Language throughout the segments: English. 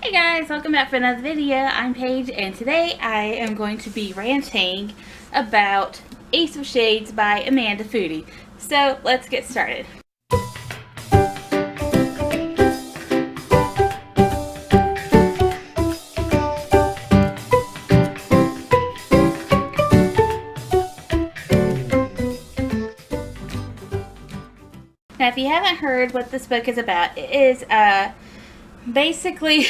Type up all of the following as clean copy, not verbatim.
Hey guys, welcome back for another video. I'm Paige and today I am going to be ranting about Ace of Shades by Amanda Foody. So let's get started. Now if you haven't heard what this book is about, it is basically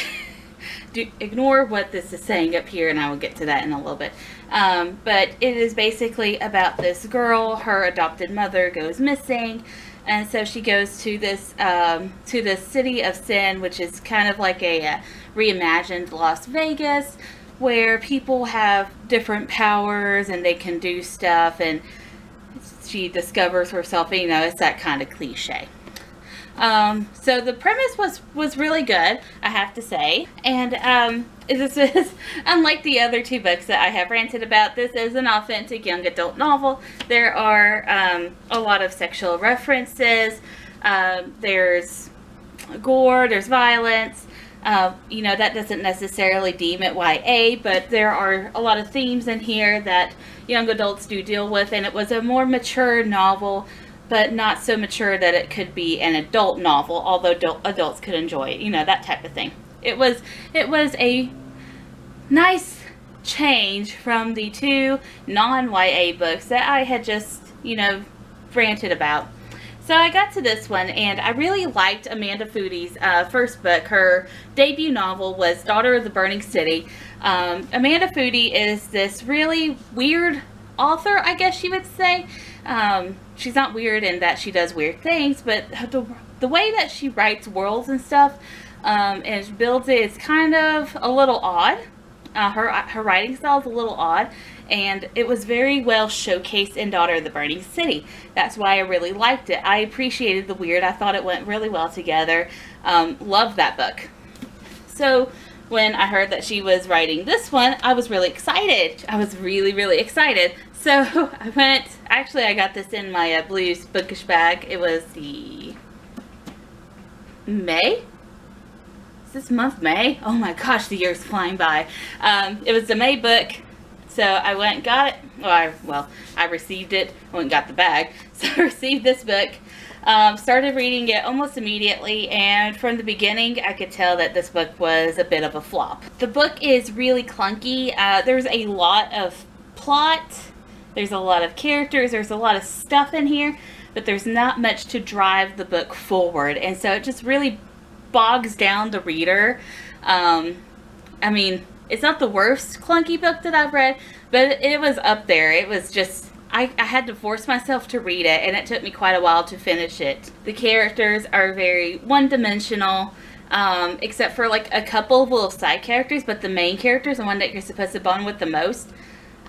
ignore what this is saying up here and I will get to that in a little bit. But it is basically about this girl. Her adopted mother goes missing, and so she goes to this city of sin, which is kind of like a reimagined Las Vegas, where people have different powers and they can do stuff, and she discovers herself, you know, it's that kind of cliche. So the premise was really good, I have to say, and this is unlike the other two books that I have ranted about. This is an authentic young adult novel. There are a lot of sexual references, there's gore, there's violence. You know, that doesn't necessarily deem it YA, but there are a lot of themes in here that young adults do deal with, and it was a more mature novel, but not so mature that it could be an adult novel, although adults could enjoy it, you know, that type of thing. It was a nice change from the two non-YA books that I had just, you know, ranted about. So I got to this one, and I really liked Amanda Foody's first book. Her debut novel was Daughter of the Burning City. Amanda Foody is this really weird author, I guess you would say. She's not weird in that she does weird things, but the way that she writes worlds and stuff and builds it is kind of a little odd. Her writing style is a little odd, and it was very well showcased in Daughter of the Burning City. That's why I really liked it. I appreciated the weird. I thought it went really well together. Loved that book. So when I heard that she was writing this one, I was really excited. I was really excited. So I went, actually I got this in my Blues bookish bag. It was the May? Is this month May? Oh my gosh, the year's flying by. It was the May book. So I went and got it. I received it. I went and got the bag. So I received this book. Started reading it almost immediately, and from the beginning I could tell that this book was a bit of a flop. The book is really clunky. There's a lot of plot, there's a lot of characters, there's a lot of stuff in here, but there's not much to drive the book forward, and so it just really bogs down the reader. I mean, it's not the worst clunky book that I've read, but it was up there. It was just, I had to force myself to read it, and it took me quite a while to finish it. The characters are very one-dimensional, except for like a couple of little side characters, but the main characters, the one that you're supposed to bond with the most,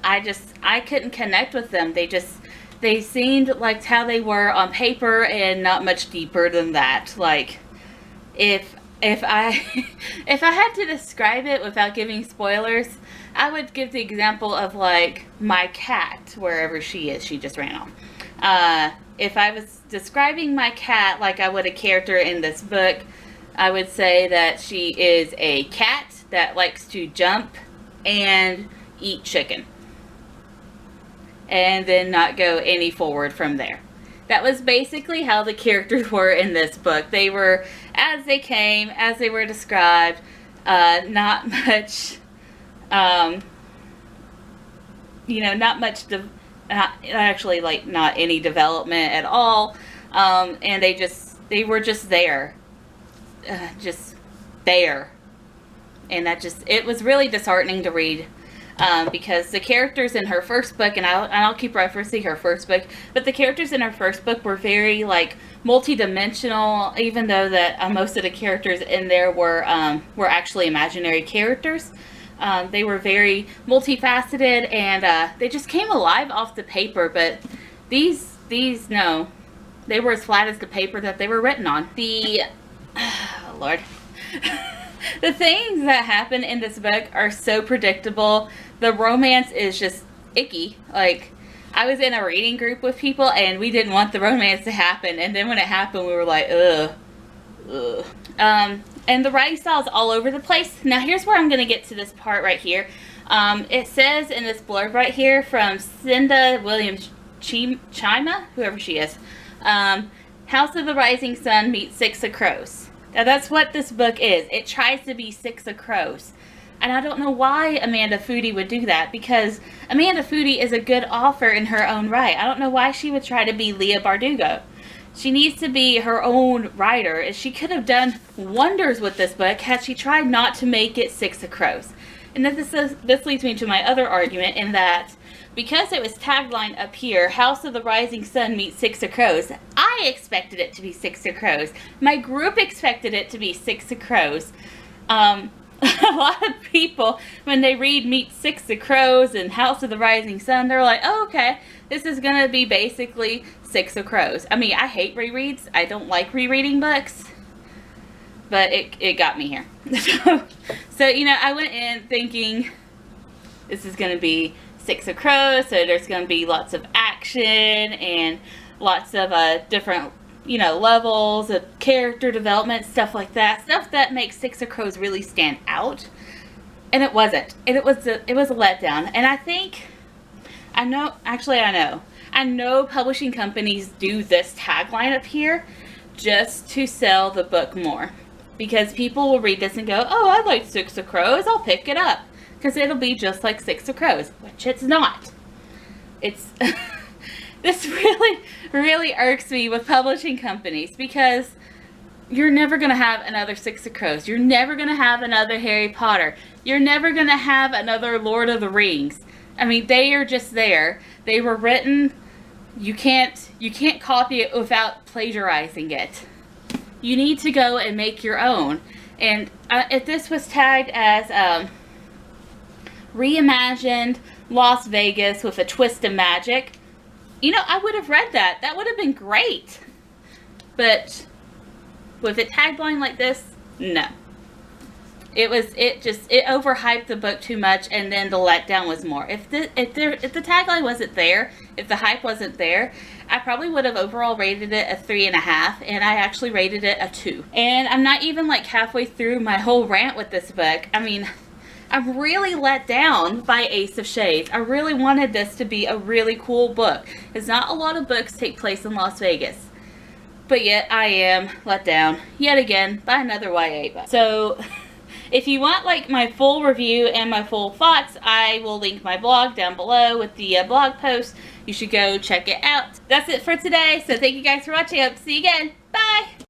I couldn't connect with them. They seemed like how they were on paper and not much deeper than that. Like, if I had to describe it without giving spoilers, I would give the example of like my cat, wherever she is. She just ran off. If I was describing my cat like I would a character in this book, I would say that she is a cat that likes to jump and eat chicken, and then not go any forward from there. That was basically how the characters were in this book. They were as they came, as they were described. Not much, you know, not much, actually, like, not any development at all. And they were just there. Just there. And it was really disheartening to read. Because the characters in her first book, and I'll keep referencing her first book, but the characters in her first book were very like multi-dimensional, even though that most of the characters in there were actually imaginary characters. They were very multifaceted, and they just came alive off the paper. But these no, they were as flat as the paper that they were written on. Oh Lord. The things that happen in this book are so predictable. The romance is just icky. Like, I was in a reading group with people and we didn't want the romance to happen, and then when it happened we were like, ugh. And the writing style is all over the place. Now here's where I'm going to get to this part right here. It says in this blurb right here from Cinda Williams Chima, whoever she is, House of the Rising Sun meets Six of Crows. Now that's what this book is. It tries to be Six of Crows. And I don't know why Amanda Foody would do that, because Amanda Foody is a good author in her own right. I don't know why she would try to be Leah Bardugo. She needs to be her own writer. She could have done wonders with this book had she tried not to make it Six of Crows. And this leads me to my other argument, in that because it was tagline up here, House of the Rising Sun meets Six of Crows, I expected it to be Six of Crows. My group expected it to be Six of Crows. A lot of people, when they read Meet Six of Crows and House of the Rising Sun, they're like, oh, okay, this is going to be basically Six of Crows. I mean, I hate rereads. I don't like rereading books. But it got me here. So, you know, I went in thinking this is going to be Six of Crows, so there's going to be lots of action and lots of different, you know, levels of character development, stuff like that. Stuff that makes Six of Crows really stand out. And it wasn't. And it was a letdown. And I know publishing companies do this tagline up here just to sell the book more. Because people will read this and go, oh, I like Six of Crows, I'll pick it up. Because it'll be just like Six of Crows, which it's not. It's this really, really irks me with publishing companies, because you're never going to have another Six of Crows. You're never going to have another Harry Potter. You're never going to have another Lord of the Rings. I mean, they are just there. They were written. You can't copy it without plagiarizing it. You need to go and make your own. And if this was tagged as reimagined Las Vegas with a twist of magic, you know, I would have read that. That would have been great. But with a tagline like this, no. It overhyped the book too much, and then the letdown was more. If the tagline wasn't there, if the hype wasn't there, I probably would have overall rated it a 3.5, and I actually rated it a 2. And I'm not even like halfway through my whole rant with this book. I mean, I'm really let down by Ace of Shades. I really wanted this to be a really cool book. It's not a lot of books take place in Las Vegas. But yet I am let down yet again by another YA book. So if you want like my full review and my full thoughts, I will link my blog down below with the blog post. You should go check it out. That's it for today. So thank you guys for watching. I hope to see you again. Bye!